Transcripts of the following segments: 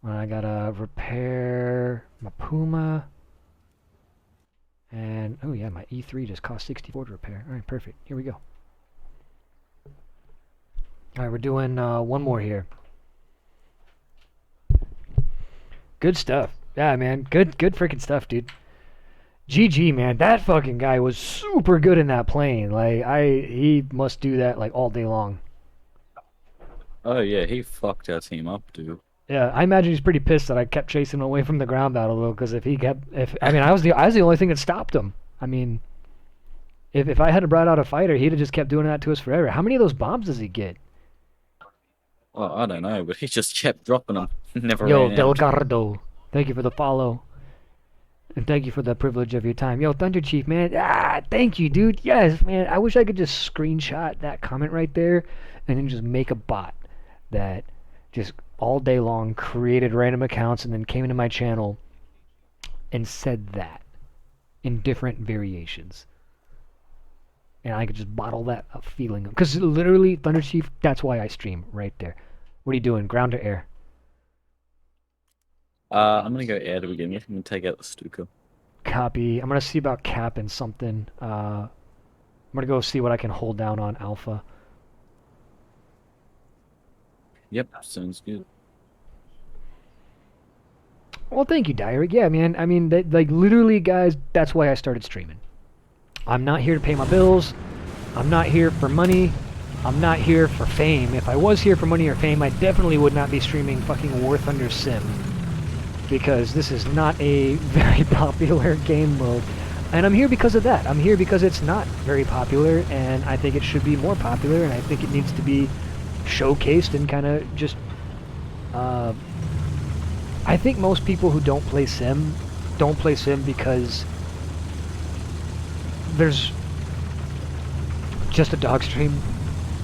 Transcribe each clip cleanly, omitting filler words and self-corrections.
I gotta repair my Puma. And, oh yeah, my E3 just cost 64 to repair. Alright, perfect. Here we go. Alright, we're doing one more here. Good stuff. Yeah, man. Good freaking stuff, dude. GG, man. That fucking guy was super good in that plane. Like, he must do that, like, all day long. Oh yeah, he fucked our team up, dude. Yeah, I imagine he's pretty pissed that I kept chasing him away from the ground battle, though, because I mean, I was the only thing that stopped him. I mean, if I hadn't brought out a fighter, he'd have just kept doing that to us forever. How many of those bombs does he get? Well, I don't know, but he just kept dropping them. Never Yo, ran out. Delgado, thank you for the follow. And thank you for the privilege of your time. Yo, Thunder Chief, man. Thank you, dude. Yes, man. I wish I could just screenshot that comment right there and then just make a bot that just all day long created random accounts and then came into my channel and said that in different variations. And I could just bottle that up feeling. Because literally, Thunder Chief, that's why I stream right there. What are you doing? Ground to air? I'm gonna go air to begin with. I'm gonna take out the Stuka. Copy. I'm going to see about capping something. I'm going to go see what I can hold down on Alpha. Yep, sounds good. Well, thank you, Diary. Yeah, man. I mean, like, literally, guys, that's why I started streaming. I'm not here to pay my bills. I'm not here for money. I'm not here for fame. If I was here for money or fame, I definitely would not be streaming fucking War Thunder Sim. Because this is not a very popular game mode. And I'm here because of that. I'm here because it's not very popular, and I think it should be more popular, and I think it needs to be showcased and kind of just... I think most people who don't play Sim because there's just a dog stream.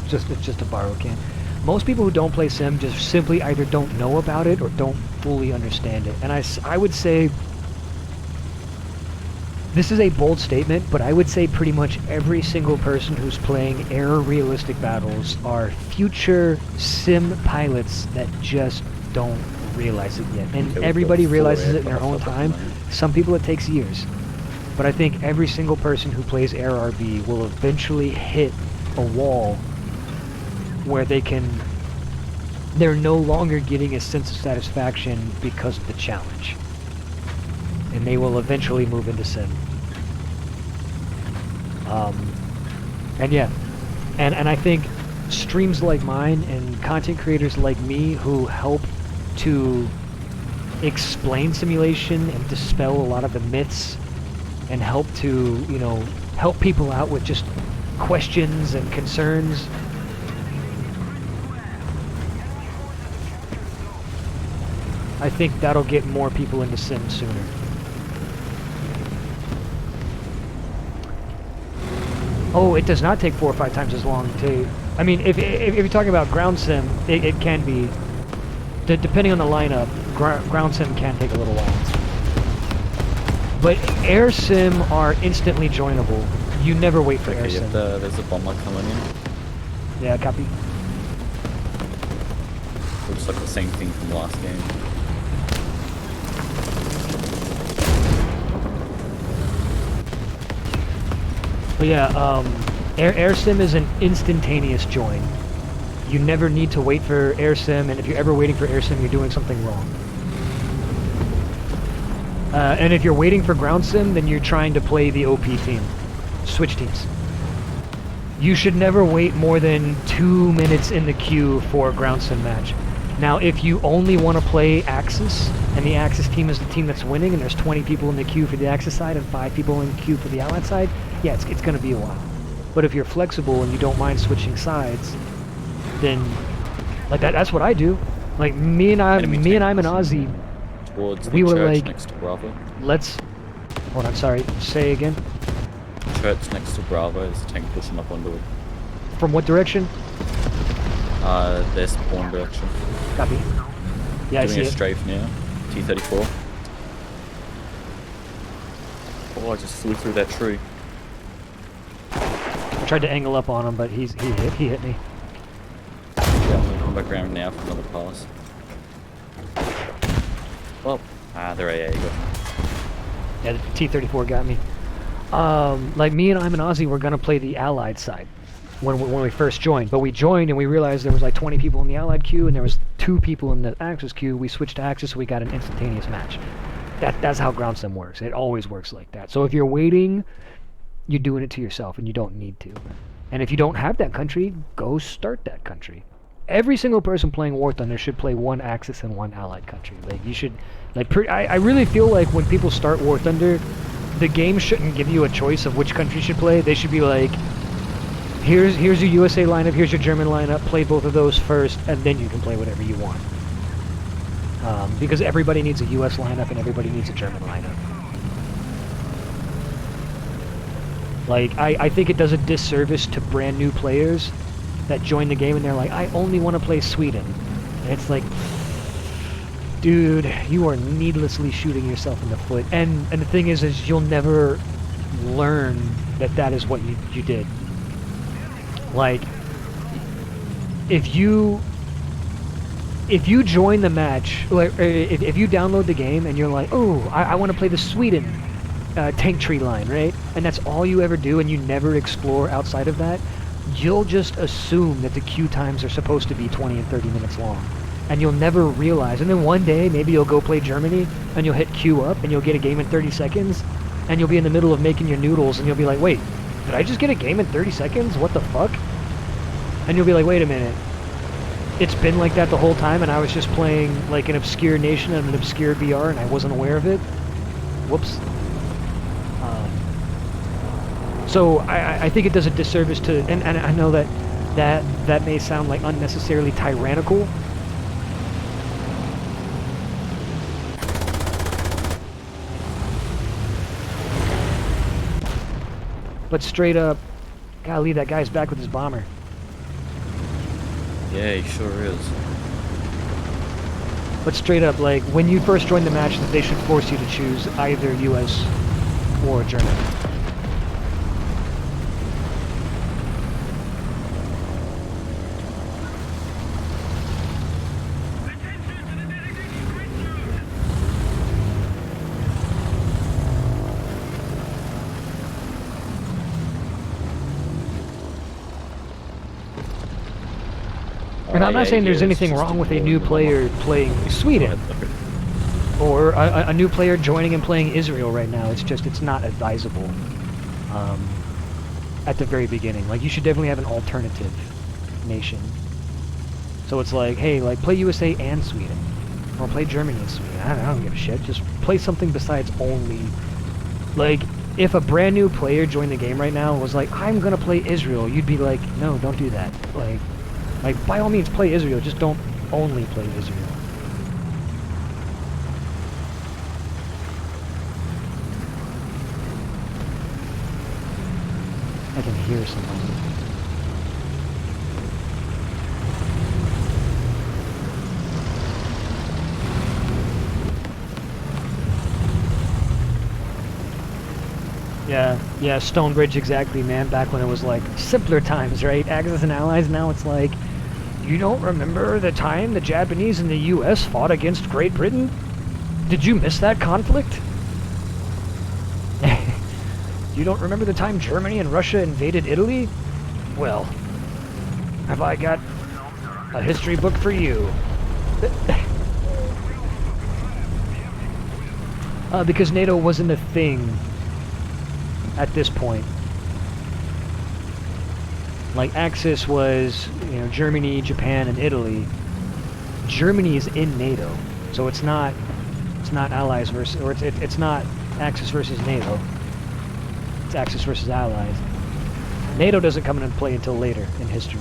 It's just a borrow can. Most people who don't play Sim just simply either don't know about it or don't fully understand it. And I would say, this is a bold statement, but I would say pretty much every single person who's playing air realistic battles are future Sim pilots that just don't realize it yet. And everybody realizes it in their own time. Some people it takes years. But I think every single person who plays air RB will eventually hit a wall where they're no longer getting a sense of satisfaction because of the challenge. And they will eventually move into Sim. And yeah, and I think streams like mine and content creators like me who help to explain simulation and dispel a lot of the myths and help to, help people out with just questions and concerns. I think that'll get more people into Sim sooner. Oh, it does not take 4 or 5 times as long to... I mean, if you're talking about ground sim, it can be... Depending on the lineup, ground sim can take a little while. But air sim are instantly joinable. You never wait for air sim. There's a bomber coming in. Yeah, copy. Looks like the same thing from last game. But yeah, air sim is an instantaneous join. You never need to wait for air sim, and if you're ever waiting for air sim, you're doing something wrong. And if you're waiting for ground sim, then you're trying to play the OP team. Switch teams. You should never wait more than 2 minutes in the queue for a ground sim match. Now, if you only want to play Axis, and the Axis team is the team that's winning, and there's 20 people in the queue for the Axis side and 5 people in the queue for the Allied side, yeah, it's going to be a while. But if you're flexible and you don't mind switching sides, then, like, that's what I do. Like, me and wImAnAussie, Towards the we were church like, next to Bravo. hold on, sorry, say again. Church next to Bravo, there's a tank pushing up onto it. From what direction? Their spawn direction. Copy. Yeah, I Doing see a it. strafe now. T-34. Oh, I just flew through that tree. I tried to angle up on him, but he hit me. Yeah, I'm gonna come back around now for another pass. Well, they're AA. Go. Yeah, the T-34 got me. Like me and wImAnAussie were gonna play the Allied side when we first joined, but we joined and we realized there was like 20 people in the Allied queue and there was 2 people in the Axis queue. We switched to Axis, so we got an instantaneous match. That's how ground sim works. It always works like that. So if you're waiting, you're doing it to yourself, and you don't need to. And if you don't have that country, go start that country. Every single person playing War Thunder should play 1 Axis and 1 Allied country. Like you should, like I really feel like when people start War Thunder, the game shouldn't give you a choice of which country you should play. They should be like, here's your USA lineup, here's your German lineup. Play both of those first, and then you can play whatever you want. Because everybody needs a US lineup and everybody needs a German lineup. Like, I think it does a disservice to brand new players that join the game and they're like, I only want to play Sweden. And it's like, dude, you are needlessly shooting yourself in the foot. And the thing is you'll never learn that is what you did. Like, if you join the match, like, if you download the game and you're like, oh, I want to play the Sweden tank tree line, right? And that's all you ever do and you never explore outside of that, you'll just assume that the queue times are supposed to be 20 and 30 minutes long. And you'll never realize. And then one day, maybe you'll go play Germany and you'll hit queue up and you'll get a game in 30 seconds and you'll be in the middle of making your noodles and you'll be like, wait, did I just get a game in 30 seconds? What the fuck? And you'll be like, wait a minute. It's been like that the whole time and I was just playing like an obscure nation and an obscure BR and I wasn't aware of it. Whoops. So I think it does a disservice to, and I know that may sound like unnecessarily tyrannical. But straight up, golly, that guy's back with his bomber. Yeah, he sure is. But straight up, like, when you first join the match, they should force you to choose either US or German. And I'm not saying there's anything wrong with a new player playing Sweden, or a new player joining and playing Israel right now. It's just, it's not advisable at the very beginning. Like, you should definitely have an alternative nation. So it's like, hey, like, play USA and Sweden, or play Germany and Sweden. I don't give a shit. Just play something besides only, like, if a brand new player joined the game right now and was like, I'm gonna play Israel, you'd be like, no, don't do that. Like, by all means, play Israel. Just don't only play Israel. I can hear somebody. Yeah, Stonebridge, exactly, man. Back when it was, like, simpler times, right? Axis and Allies, now it's like, you don't remember the time the Japanese and the US fought against Great Britain? Did you miss that conflict? You don't remember the time Germany and Russia invaded Italy? Well, have I got a history book for you? Because NATO wasn't a thing at this point. Like, Axis was, you know, Germany, Japan, and Italy. Germany is in NATO, so it's not Allies versus, or it's not Axis versus NATO. It's Axis versus Allies. NATO doesn't come into play until later in history.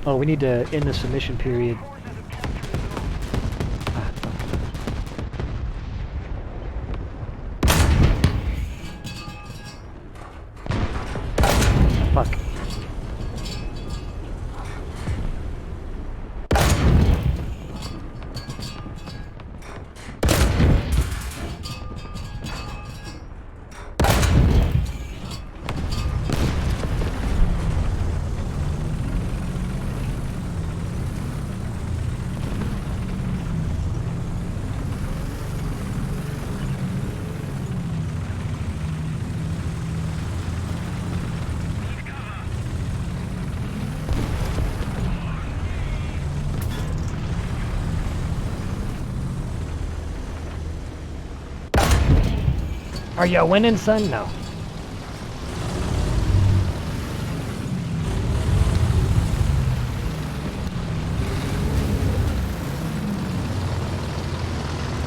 Oh, we need to end the submission period. Fuck. Are you winning, son? No.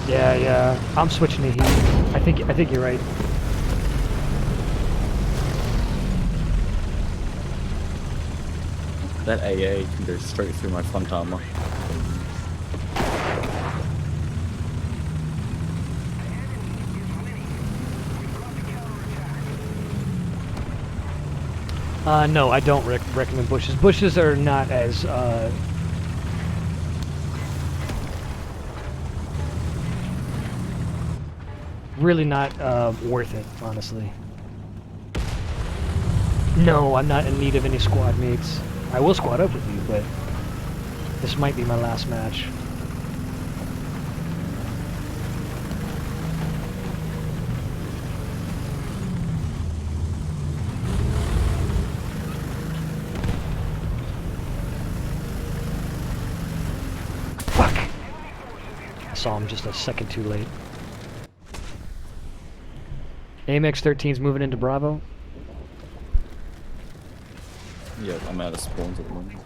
Yeah. I'm switching to heat. I think you're right. That AA can go straight through my front armor. No, I don't recommend bushes. Bushes are not as, really not, worth it, honestly. No, I'm not in need of any squad mates. I will squad up with you, but this might be my last match. Fuck! I saw him just a second too late. AMX 13's moving into Bravo. Yeah, I'm out of spawns at the moment.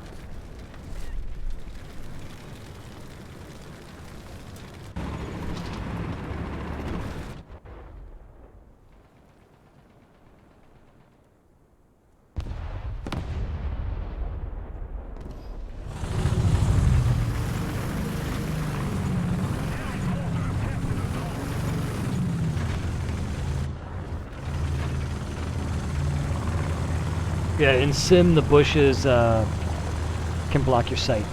Yeah, in Sim, the bushes can block your sight.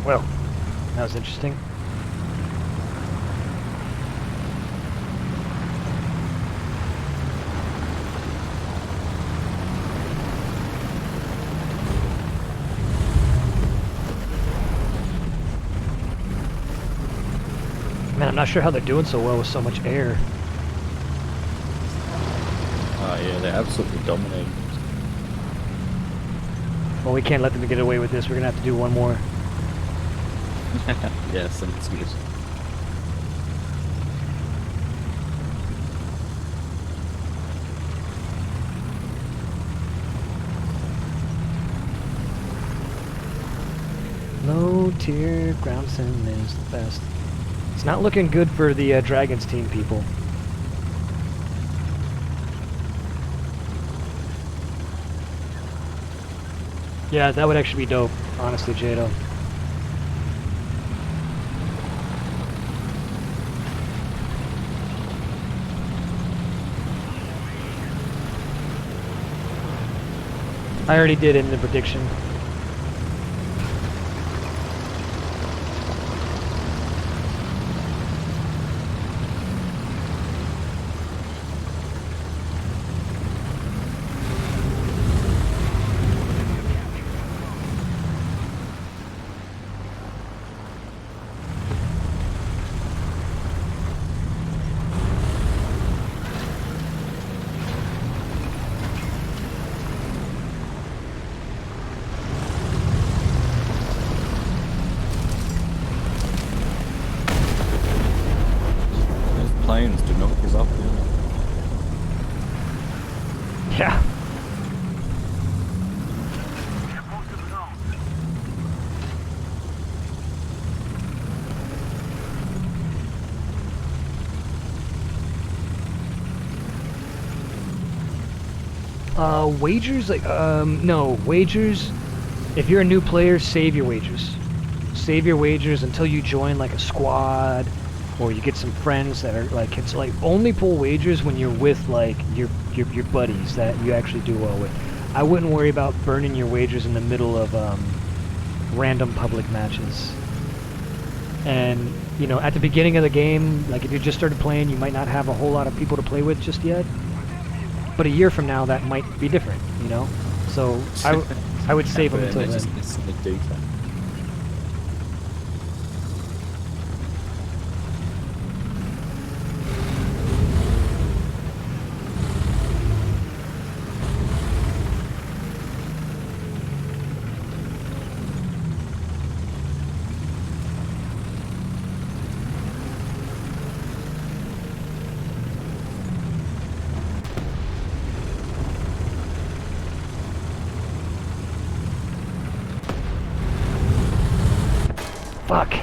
Well, that was interesting. Man, I'm not sure how they're doing so well with so much air. Yeah, they're absolutely dominating. Well, we can't let them get away with this. We're gonna have to do one more. Yeah, some good. Low tier ground sim is the best. It's not looking good for the Dragons team, people. Yeah, that would actually be dope, honestly, Jado. I already did it in the prediction. Planes do not give up. Yeah. Wagers, like, no, wagers, if you're a new player, save your wagers. Save your wagers until you join, like, a squad, or you get some friends that are, like, it's, like, only pull wagers when you're with, like, your buddies that you actually do well with. I wouldn't worry about burning your wagers in the middle of random public matches. And, you know, at the beginning of the game, like if you just started playing, you might not have a whole lot of people to play with just yet. But a year from now, that might be different, you know? So I would save them until then. Just instantly do that. Fuck.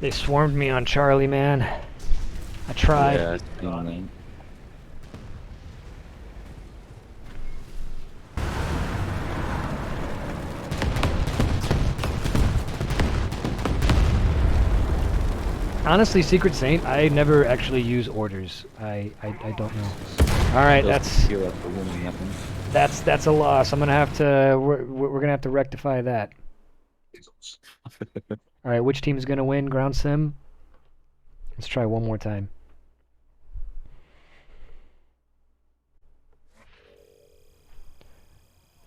They swarmed me on Charlie, man. I tried. Yeah, it's been late. Honestly, Secret Saint, I never actually use orders. I don't know. All right, that's a loss. I'm gonna have to. We're gonna have to rectify that. All right, which team is gonna win ground sim? Let's try one more time.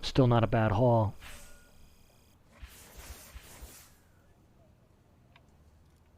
Still not a bad haul.